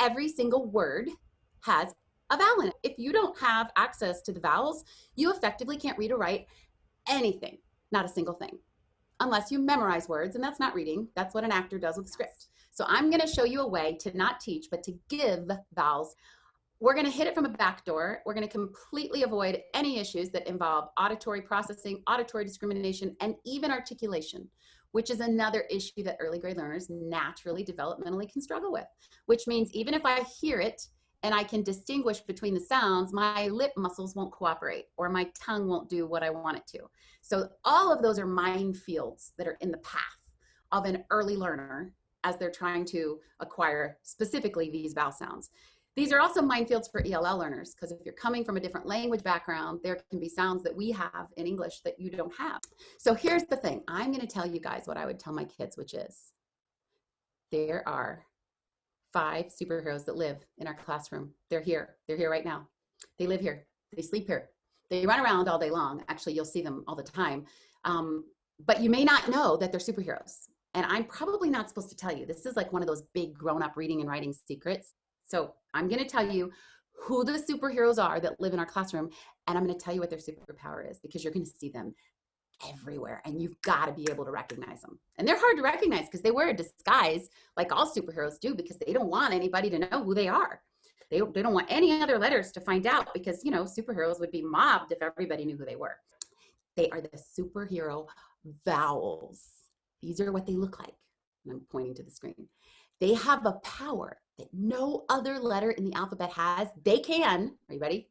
every single word has a vowel in it. If you don't have access to the vowels, you effectively can't read or write anything, not a single thing, unless you memorize words, and that's not reading. That's what an actor does with script. So I'm going to show you a way to not teach, but to give vowels. We're going to hit it from a back door. We're going to completely avoid any issues that involve auditory processing, auditory discrimination, and even articulation, which is another issue that early grade learners naturally developmentally can struggle with, which means even if I hear it and I can distinguish between the sounds, my lip muscles won't cooperate or my tongue won't do what I want it to. So all of those are minefields that are in the path of an early learner as they're trying to acquire specifically these vowel sounds. These are also minefields for ELL learners, because if you're coming from a different language background, there can be sounds that we have in English that you don't have. So here's the thing. I'm going to tell you guys what I would tell my kids, which is there are 5 superheroes that live in our classroom. They're here. They're here right now. They live here. They sleep here. They run around all day long. Actually, you'll see them all the time. But you may not know that they're superheroes. And I'm probably not supposed to tell you. This is like one of those big grown-up reading and writing secrets. So I'm going to tell you who the superheroes are that live in our classroom, and I'm going to tell you what their superpower is, because you're going to see them everywhere and you've got to be able to recognize them. And they're hard to recognize because they wear a disguise like all superheroes do, because they don't want anybody to know who they are. They don't want any other letters to find out, because, you know, superheroes would be mobbed if everybody knew who they were. They are the superhero vowels. These are what they look like. And I'm pointing to the screen. They have a power that no other letter in the alphabet has. They can, are you ready?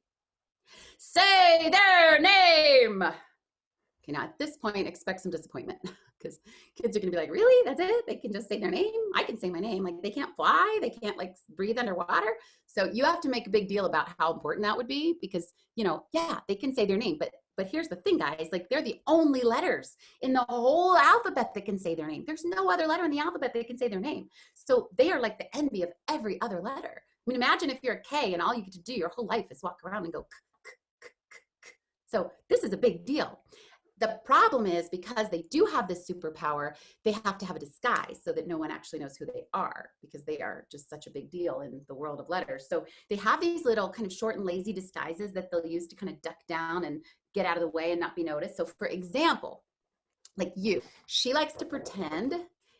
Say their name. Okay, now at this point, expect some disappointment, because kids are gonna be like, really, that's it? They can just say their name? I can say my name. Like, they can't fly, they can't like breathe underwater. So you have to make a big deal about how important that would be, because, you know, yeah, they can say their name, but here's the thing, guys, like, they're the only letters in the whole alphabet that can say their name. There's no other letter in the alphabet that can say their name. So they are like the envy of every other letter. I mean, imagine if you're a K and all you get to do your whole life is walk around and go k, k, k, k, k. So this is a big deal. The problem is, because they do have this superpower, they have to have a disguise so that no one actually knows who they are, because they are just such a big deal in the world of letters. So they have these little kind of short and lazy disguises that they'll use to kind of duck down and get out of the way and not be noticed. So for example, like she likes to pretend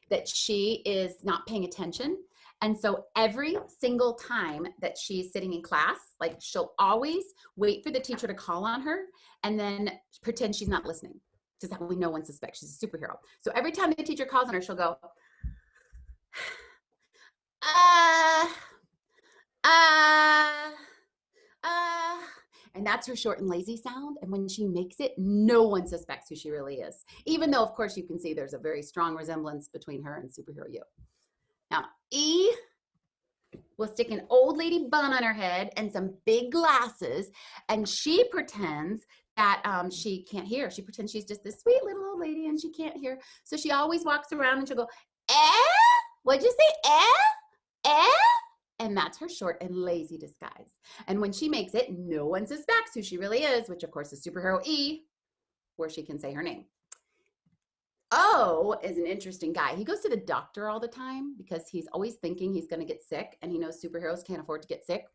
that she is not paying attention. And so every single time that she's sitting in class, like, she'll always wait for the teacher to call on her and then pretend she's not listening. Just that way no one suspects. She's a superhero. So every time the teacher calls on her, she'll go, and that's her short and lazy sound. And when she makes it, no one suspects who she really is. Even though, of course, you can see there's a very strong resemblance between her and superhero you. Now, E will stick an old lady bun on her head and some big glasses, and she pretends that she can't hear. She pretends she's just this sweet little old lady and she can't hear. So she always walks around and she'll go, eh? What'd you say? Eh? And that's her short and lazy disguise. And when she makes it, no one suspects who she really is, which of course is superhero E, where she can say her name. O is an interesting guy. He goes to the doctor all the time because he's always thinking he's going to get sick, and he knows superheroes can't afford to get sick,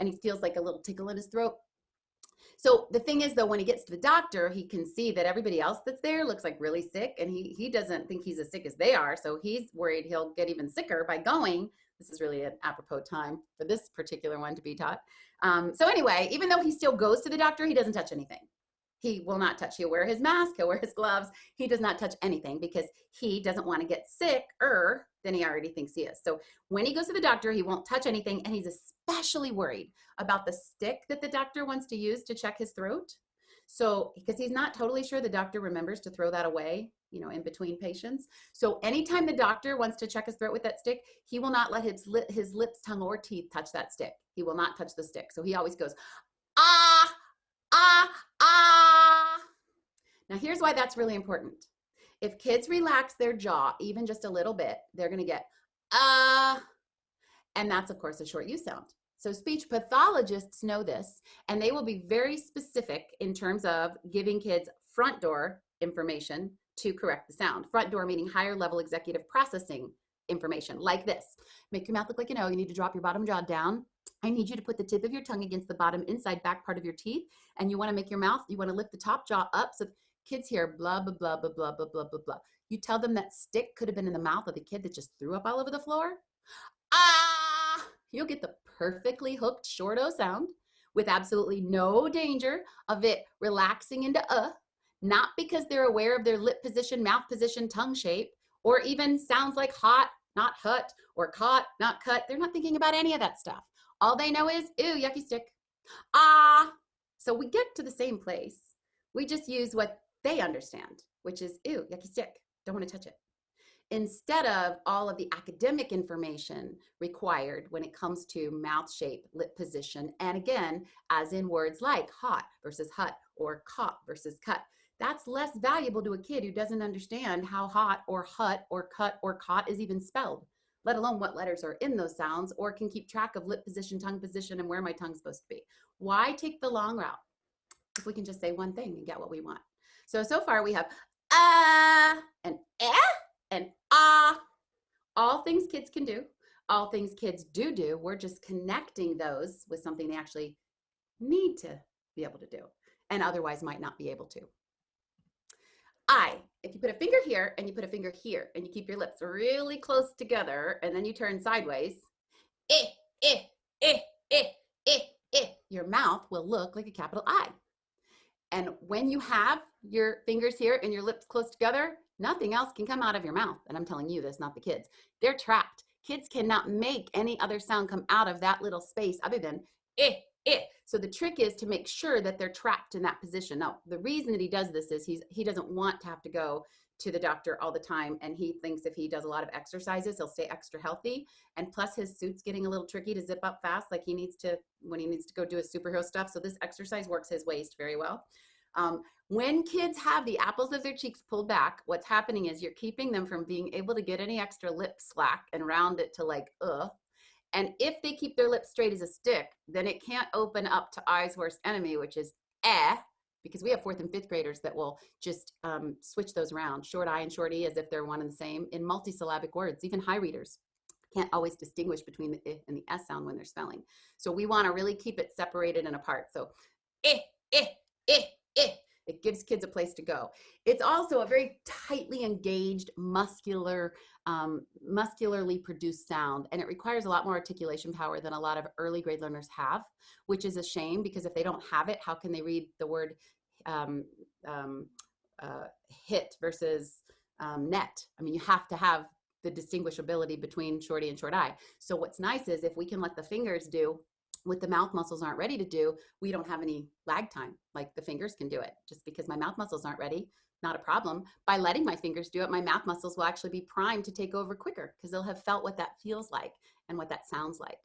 and he feels like a little tickle in his throat. So the thing is, though, when he gets to the doctor, he can see that everybody else that's there looks like really sick, and he doesn't think he's as sick as they are, so he's worried he'll get even sicker by going. This is really an apropos time for this particular one to be taught. So anyway, even though he still goes to the doctor, he doesn't touch anything. He will not touch. He'll wear his mask, he'll wear his gloves. He does not touch anything because he doesn't want to get sicker than he already thinks he is. So when he goes to the doctor, he won't touch anything, and he's especially worried about the stick that the doctor wants to use to check his throat. So, because he's not totally sure the doctor remembers to throw that away, you know, in between patients. So anytime the doctor wants to check his throat with that stick, he will not let his lips, tongue, or teeth touch that stick. He will not touch the stick. So he always goes, ah, ah, ah. Now here's why that's really important. If kids relax their jaw even just a little bit, they're going to get and that's of course a short U sound. So speech pathologists know this, and they will be very specific in terms of giving kids front door information to correct the sound. Front door meaning higher level executive processing information like this. Make your mouth look like you need to drop your bottom jaw down. I need you to put the tip of your tongue against the bottom inside back part of your teeth, and you want to make your mouth, you want to lift the top jaw up so kids hear blah, blah, blah, blah, blah, blah, blah, blah, blah. You tell them that stick could have been in the mouth of the kid that just threw up all over the floor. Ah! You'll get the perfectly hooked short O sound with absolutely no danger of it relaxing into not because they're aware of their lip position, mouth position, tongue shape, or even sounds like hot, not hut, or caught, not cut. They're not thinking about any of that stuff. All they know is, ew, yucky stick. Ah! So we get to the same place. We just use what they understand, which is, ew, yucky stick. Don't want to touch it. Instead of all of the academic information required when it comes to mouth shape, lip position, and again, as in words like hot versus hut or caught versus cut. That's less valuable to a kid who doesn't understand how hot or hut or cut or caught is even spelled, let alone what letters are in those sounds or can keep track of lip position, tongue position, and where my tongue's supposed to be. Why take the long route if we can just say one thing and get what we want? So far we have and and ah, all things kids can do, all things kids do. We're just connecting those with something they actually need to be able to do and otherwise might not be able to. If you put a finger here and you put a finger here and you keep your lips really close together and then you turn sideways, your mouth will look like a capital I. And when you have your fingers here and your lips close together, nothing else can come out of your mouth. And I'm telling you this, not the kids. They're trapped. Kids cannot make any other sound come out of that little space other than So the trick is to make sure that they're trapped in that position. Now, the reason that he does this is he doesn't want to have to go to the doctor all the time. And he thinks if he does a lot of exercises, he'll stay extra healthy. And plus his suit's getting a little tricky to zip up fast, like he needs to, when he needs to go do his superhero stuff. So this exercise works his waist very well. When kids have the apples of their cheeks pulled back, what's happening is you're keeping them from being able to get any extra lip slack and round it to like, And if they keep their lips straight as a stick, then it can't open up to I's worst enemy, which is because we have 4th and 5th graders that will just switch those around, short I and short E, as if they're one and the same in multisyllabic words. Even high readers can't always distinguish between the I and the S sound when they're spelling. So we want to really keep it separated and apart. So it gives kids a place to go. It's also a very tightly engaged, muscularly produced sound, and it requires a lot more articulation power than a lot of early grade learners have, which is a shame because if they don't have it, how can they read the word hit versus net? I mean, you have to have the distinguishability between short E and short I. So what's nice is if we can let the fingers do what the mouth muscles aren't ready to do, we don't have any lag time, like the fingers can do it. Just because my mouth muscles aren't ready, not a problem. By letting my fingers do it, my mouth muscles will actually be primed to take over quicker because they'll have felt what that feels like and what that sounds like.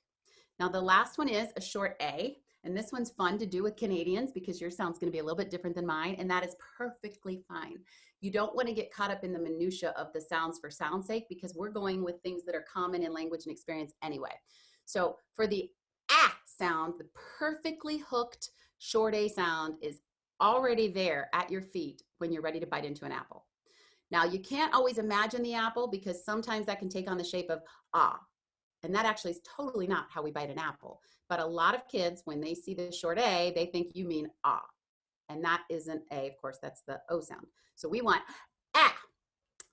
Now, the last one is a short A, and this one's fun to do with Canadians because your sound's going to be a little bit different than mine, and that is perfectly fine. You don't want to get caught up in the minutia of the sounds for sound's sake because we're going with things that are common in language and experience anyway. So for the sound, the perfectly hooked short A sound is already there at your feet when you're ready to bite into an apple. Now, you can't always imagine the apple because sometimes that can take on the shape of and that actually is totally not how we bite an apple. But a lot of kids, when they see the short A, they think you mean and that isn't A, of course, that's the O sound. So we want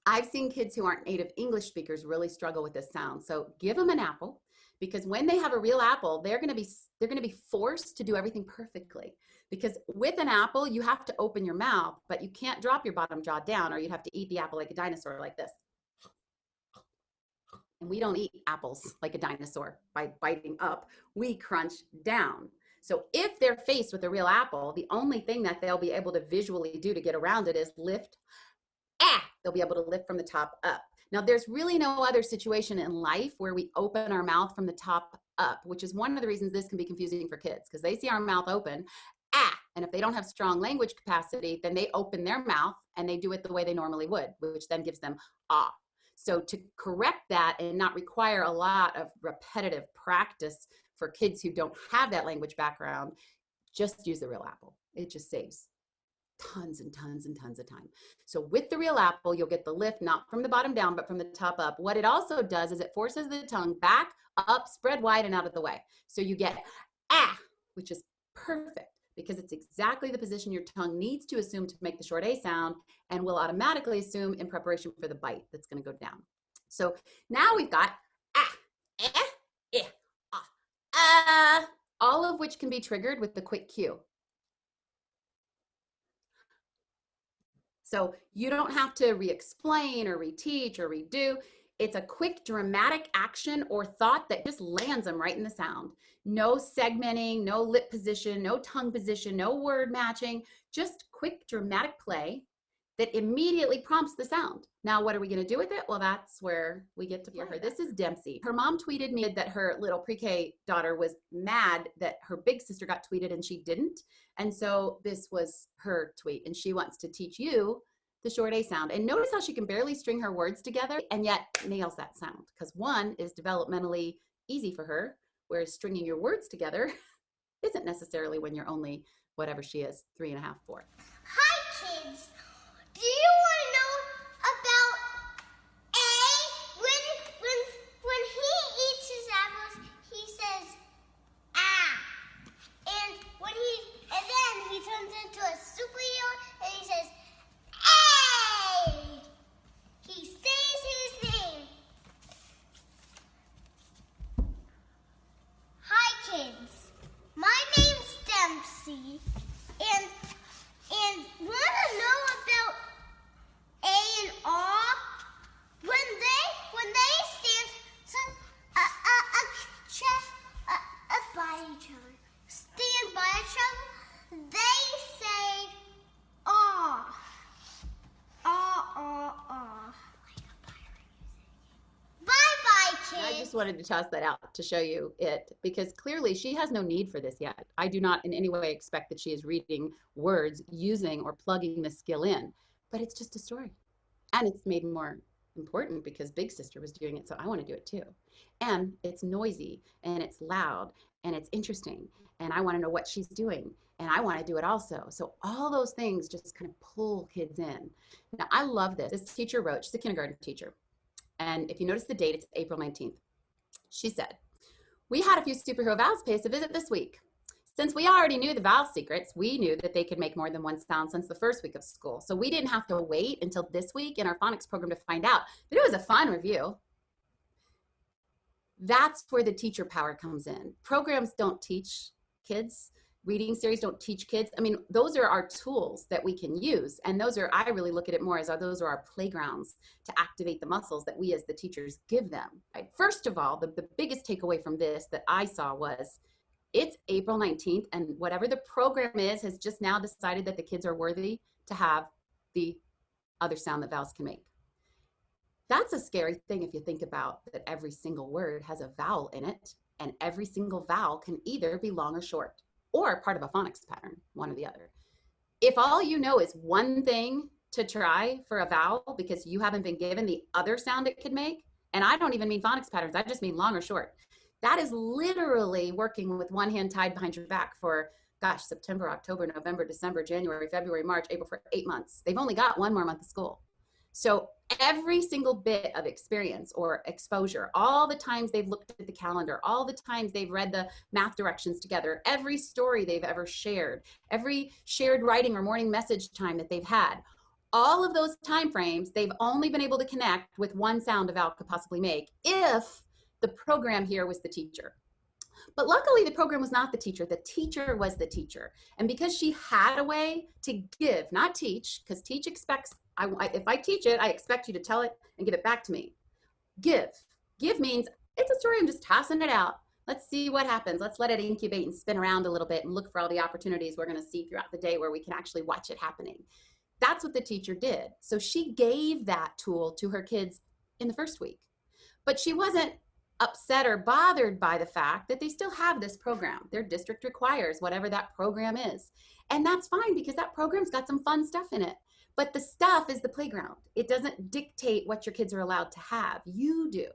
I've seen kids who aren't native English speakers really struggle with this sound. So give them an apple, because when they have a real apple, they're going to be forced to do everything perfectly. Because with an apple, you have to open your mouth, but you can't drop your bottom jaw down, or you'd have to eat the apple like a dinosaur, like this. And we don't eat apples like a dinosaur by biting up. We crunch down. So if they're faced with a real apple, the only thing that they'll be able to visually do to get around it is lift. They'll be able to lift from the top up. Now, there's really no other situation in life where we open our mouth from the top up, which is one of the reasons this can be confusing for kids, because they see our mouth open, and if they don't have strong language capacity, then they open their mouth and they do it the way they normally would, which then gives them So to correct that and not require a lot of repetitive practice for kids who don't have that language background, just use the real apple. It just saves tons and tons and tons of time. So with the real apple, you'll get the lift, not from the bottom down, but from the top up. What it also does is it forces the tongue back, up, spread wide, and out of the way. So you get ah, which is perfect because it's exactly the position your tongue needs to assume to make the short A sound and will automatically assume in preparation for the bite that's going to go down. So now we've got ah, eh, eh, ah, all of which can be triggered with the quick cue. So you don't have to re-explain or reteach or redo. It's a quick dramatic action or thought that just lands them right in the sound. No segmenting, no lip position, no tongue position, no word matching, just quick dramatic play that immediately prompts the sound. Now, what are we going to do with it? Well, that's where we get to hear her. This is Dempsey. Her mom tweeted me that her little pre-K daughter was mad that her big sister got tweeted and she didn't. And so this was her tweet, and she wants to teach you the short A sound. And notice how she can barely string her words together and yet nails that sound, because one is developmentally easy for her, whereas stringing your words together isn't necessarily when you're only whatever she is, 3.5, 4. Hi, kids. Do you want to know about A? When he eats his apples, he says ah, and then he turns into a superhero and he says A. He says his name. Hi, kids. My name's Dempsey, and want to know about A and R? When they stand by each other, they say ah, ah, ah, ah. Bye-bye, kids. I just wanted to toss that out to show you it, because clearly she has no need for this yet. I do not in any way expect that she is reading words, using or plugging the skill in, but it's just a story. And it's made more important because big sister was doing it, so I want to do it too. And it's noisy and it's loud and it's interesting, and I want to know what she's doing, and I want to do it also. So all those things just kind of pull kids in. Now, I love this. This teacher wrote, she's a kindergarten teacher, and if you notice the date, it's April 19th. She said, "We had a few superhero vowels pay us a visit this week. Since we already knew the vowel secrets, we knew that they could make more than one sound since the first week of school. So we didn't have to wait until this week in our phonics program to find out. But it was a fun review." That's where the teacher power comes in. Programs don't teach kids. Reading series don't teach kids. I mean, those are our tools that we can use. And those are, I really look at it more as those are our playgrounds to activate the muscles that we as the teachers give them. Right? First of all, the biggest takeaway from this that I saw was, it's April 19th, and whatever the program is has just now decided that the kids are worthy to have the other sound that vowels can make. That's a scary thing if you think about that every single word has a vowel in it, and every single vowel can either be long or short, or part of a phonics pattern, one or the other. If all you know is one thing to try for a vowel because you haven't been given the other sound it could make, and I don't even mean phonics patterns, I just mean long or short, that is literally working with one hand tied behind your back for, gosh, September, October, November, December, January, February, March, April, for 8 months. They've only got one more month of school. So every single bit of experience or exposure, all the times they've looked at the calendar, all the times they've read the math directions together, every story they've ever shared, every shared writing or morning message time that they've had, all of those time frames, they've only been able to connect with one sound a vowel could possibly make if the program here was the teacher. But luckily, the program was not the teacher. The teacher was the teacher. And because she had a way to give, not teach, because teach expects, if I teach it, I expect you to tell it and give it back to me. Give. Give means it's a story. I'm just tossing it out. Let's see what happens. Let's let it incubate and spin around a little bit and look for all the opportunities we're going to see throughout the day where we can actually watch it happening. That's what the teacher did. So she gave that tool to her kids in the first week. But she wasn't upset or bothered by the fact that they still have this program. Their district requires whatever that program is. And that's fine because that program's got some fun stuff in it. But the stuff is the playground. It doesn't dictate what your kids are allowed to have. You do.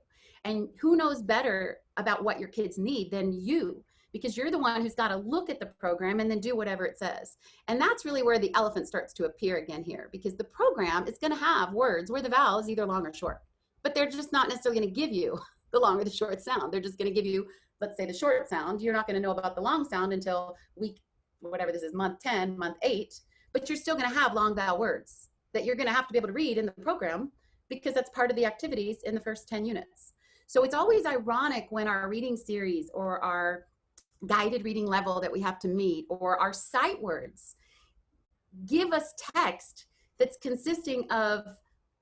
And who knows better about what your kids need than you? because you're the one who's got to look at the program and then do whatever it says. And that's really where the elephant starts to appear again here, because the program is going to have words where the vowel is either long or short, but they're just not necessarily going to give you the long or the short sound. They're just going to give you, let's say, the short sound. You're not going to know about the long sound until week, whatever this is, month 10, month 8, but you're still going to have long vowel words that you're going to have to be able to read in the program, because that's part of the activities in the first 10 units. So it's always ironic when our reading series or our guided reading level that we have to meet or our sight words give us text that's consisting of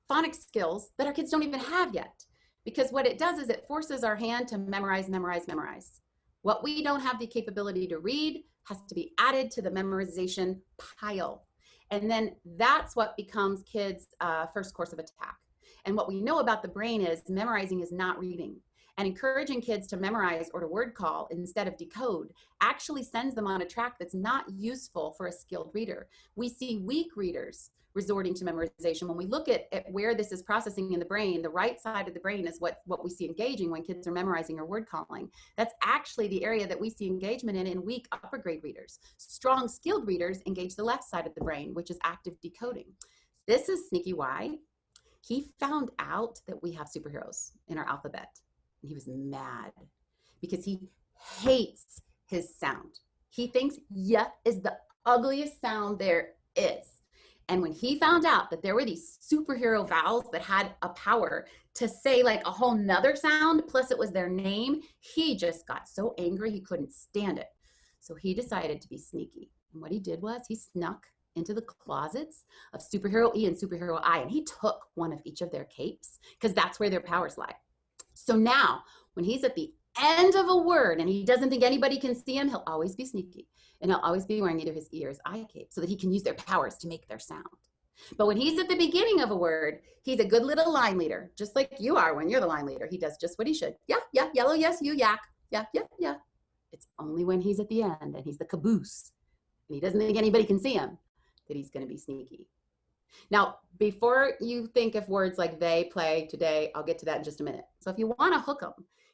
phonics skills that our kids don't even have yet. Because what it does is it forces our hand to memorize, memorize, memorize. What we don't have the capability to read has to be added to the memorization pile. And then that's what becomes kids' first course of attack. And what we know about the brain is memorizing is not reading. And encouraging kids to memorize or to word call instead of decode actually sends them on a track that's not useful for a skilled reader. We see weak readers resorting to memorization. When we look at where this is processing in the brain, the right side of the brain is what we see engaging when kids are memorizing or word calling. That's actually the area that we see engagement in weak upper grade readers. Strong skilled readers engage the left side of the brain, which is active decoding. This is Sneaky Y. He found out that we have superheroes in our alphabet, and he was mad because he hates his sound. He thinks "y" is the ugliest sound there is. And when he found out that there were these superhero vowels that had a power to say like a whole nother sound, plus it was their name, he just got so angry he couldn't stand it. So he decided to be sneaky. And what he did was he snuck into the closets of superhero E and superhero I, and he took one of each of their capes because that's where their powers lie. So now when he's at the end of a word and he doesn't think anybody can see him, he'll always be sneaky, and he'll always be wearing either his E or his I cape so that he can use their powers to make their sound. But when he's at the beginning of a word, he's a good little line leader, just like you are when you're the line leader. He does just what he should. Yeah, yeah, yellow, yes, you, yak. Yeah, yeah, yeah. It's only when he's at the end and he's the caboose and he doesn't think anybody can see him that he's going to be sneaky. Now, before you think of words like they, play, today, I'll get to that in just a minute. So if you want to hook them,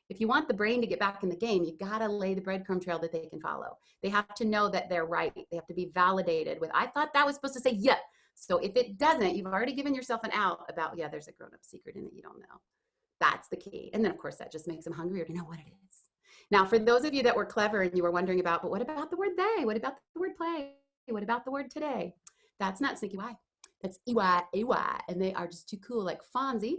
if you want the brain to get back in the game, you got to lay the breadcrumb trail that they can follow. They have to know that they're right. They have to be validated with, I thought that was supposed to say yeah. So if it doesn't, you've already given yourself an out about, yeah, there's a grown-up secret in it you don't know. That's the key. And then, of course, that just makes them hungrier to know what it is. Now, for those of you that were clever and you were wondering about, but what about the word they? What about the word play? What about the word today? That's not Sneaky Y. That's EY, AY, and they are just too cool, like Fonzie.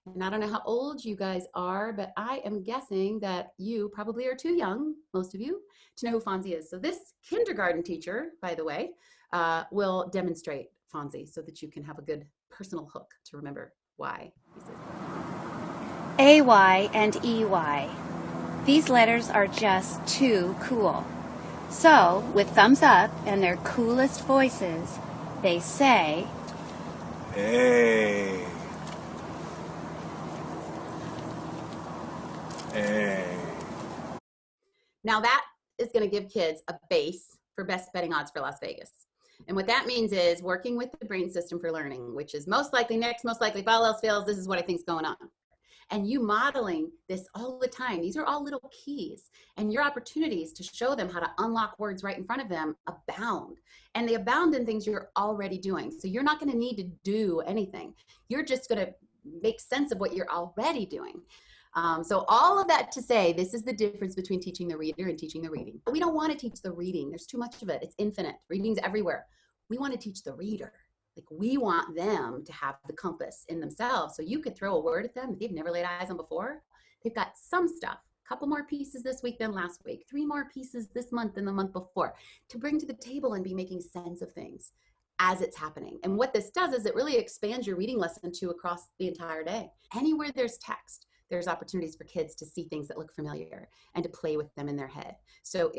And I don't know how old you guys are, but I am guessing that you probably are too young, most of you, to know who Fonzie is. So this kindergarten teacher, by the way, will demonstrate Fonzie so that you can have a good personal hook to remember why he says that. AY and EY. These letters are just too cool. So, with thumbs up and their coolest voices, they say, Hey. Hey. Now that is going to give kids a base for best betting odds for Las Vegas. And what that means is working with the brain system for learning, which is most likely next, most likely if all else fails, this is what I think is going on. And you modeling this all the time. These are all little keys, and your opportunities to show them how to unlock words right in front of them abound. And they abound in things you're already doing. So you're not going to need to do anything. You're just going to make sense of what you're already doing. So all of that to say, this is the difference between teaching the reader and teaching the reading. We don't want to teach the reading. There's too much of it. It's infinite. Reading's everywhere. We want to teach the reader. Like, we want them to have the compass in themselves. So you could throw a word at them that they've never laid eyes on before. They've got some stuff, a couple more pieces this week than last week, 3 more pieces this month than the month before, to bring to the table and be making sense of things as it's happening. And what this does is it really expands your reading lesson to across the entire day. Anywhere there's text, there's opportunities for kids to see things that look familiar and to play with them in their head. So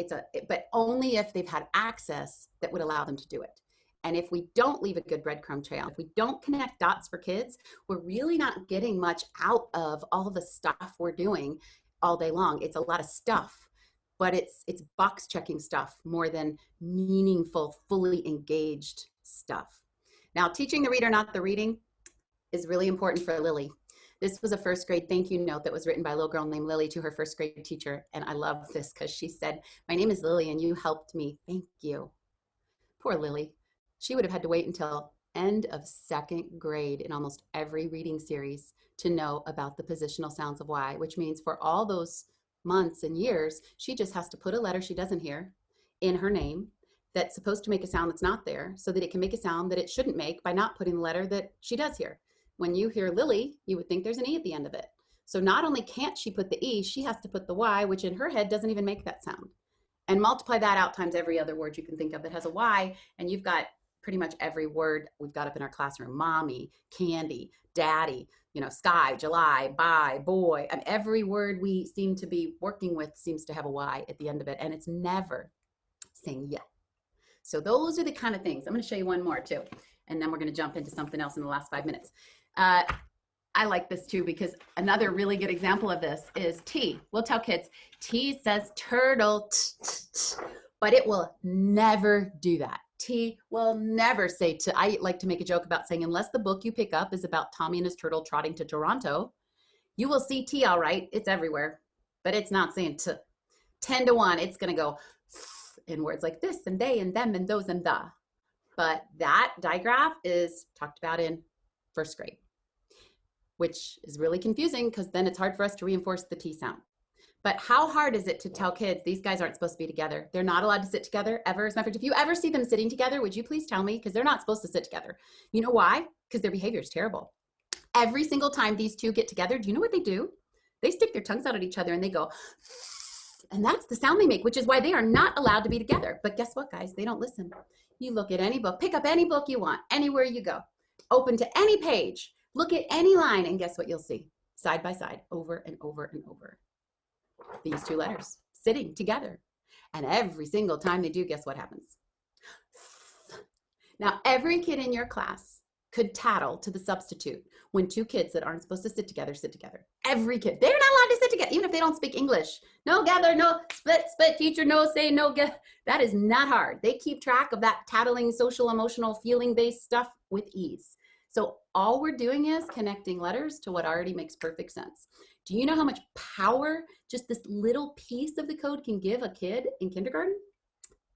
but only if they've had access that would allow them to do it. And if we don't leave a good breadcrumb trail, if we don't connect dots for kids, we're really not getting much out of all the stuff we're doing all day long. It's a lot of stuff, but it's box checking stuff more than meaningful, fully engaged stuff. Now, teaching the reader, not the reading, is really important for Lily, This was a first grade thank you note that was written by a little girl named Lily to her first grade teacher. And I love this because she said, "My name is Lily and you helped me. Thank you." Poor Lily. She would have had to wait until end of second grade in almost every reading series to know about the positional sounds of Y, which means for all those months and years, she just has to put a letter she doesn't hear in her name that's supposed to make a sound that's not there so that it can make a sound that it shouldn't make by not putting the letter that she does hear. When you hear Lily, you would think there's an E at the end of it. So not only can't she put the E, she has to put the Y, which in her head doesn't even make that sound. And multiply that out times every other word you can think of that has a Y, and you've got pretty much every word we've got up in our classroom: mommy, candy, daddy, sky, July, bye, boy. And every word we seem to be working with seems to have a Y at the end of it, and it's never saying yeah. So those are the kind of things. I'm going to show you one more too, and then we're going to jump into something else in the last 5 minutes. I like this too, because another really good example of this is T. We'll tell kids, T says turtle, but it will never do that. T will never say to. I like to make a joke about saying, unless the book you pick up is about Tommy and his turtle trotting to Toronto, you will see T all right. It's everywhere, but it's not saying T. 10 to 1, it's going to go in words like this and they and them and those and the. But that digraph is talked about in first grade, which is really confusing because then it's hard for us to reinforce the T sound. But how hard is it to tell kids these guys aren't supposed to be together? They're not allowed to sit together ever. As a matter of fact, if you ever see them sitting together, would you please tell me? Because they're not supposed to sit together. You know why? Because their behavior is terrible. Every single time these two get together, do you know what they do? They stick their tongues out at each other and they go, and that's the sound they make, which is why they are not allowed to be together. But guess what, guys? They don't listen. You look at any book, pick up any book you want, anywhere you go, open to any page, look at any line, and guess what you'll see? Side by side, over and over and over. These two letters sitting together. And every single time they do, guess what happens? Now, every kid in your class could tattle to the substitute when two kids that aren't supposed to sit together sit together. Every kid. They're not allowed to sit together, even if they don't speak English. No gather, no split, teacher, no say, no get. That is not hard. They keep track of that tattling, social, emotional, feeling-based stuff with ease. So all we're doing is connecting letters to what already makes perfect sense. Do you know how much power just this little piece of the code can give a kid in kindergarten?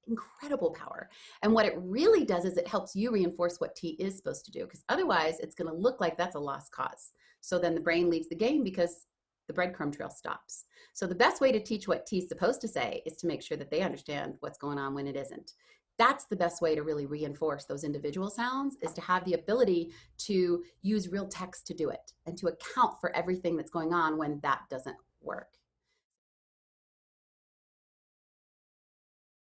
Incredible power. And what it really does is it helps you reinforce what T is supposed to do, because otherwise it's going to look like that's a lost cause. So then the brain leaves the game because the breadcrumb trail stops. So the best way to teach what T is supposed to say is to make sure that they understand what's going on when it isn't. That's the best way to really reinforce those individual sounds, is to have the ability to use real text to do it and to account for everything that's going on when that doesn't work.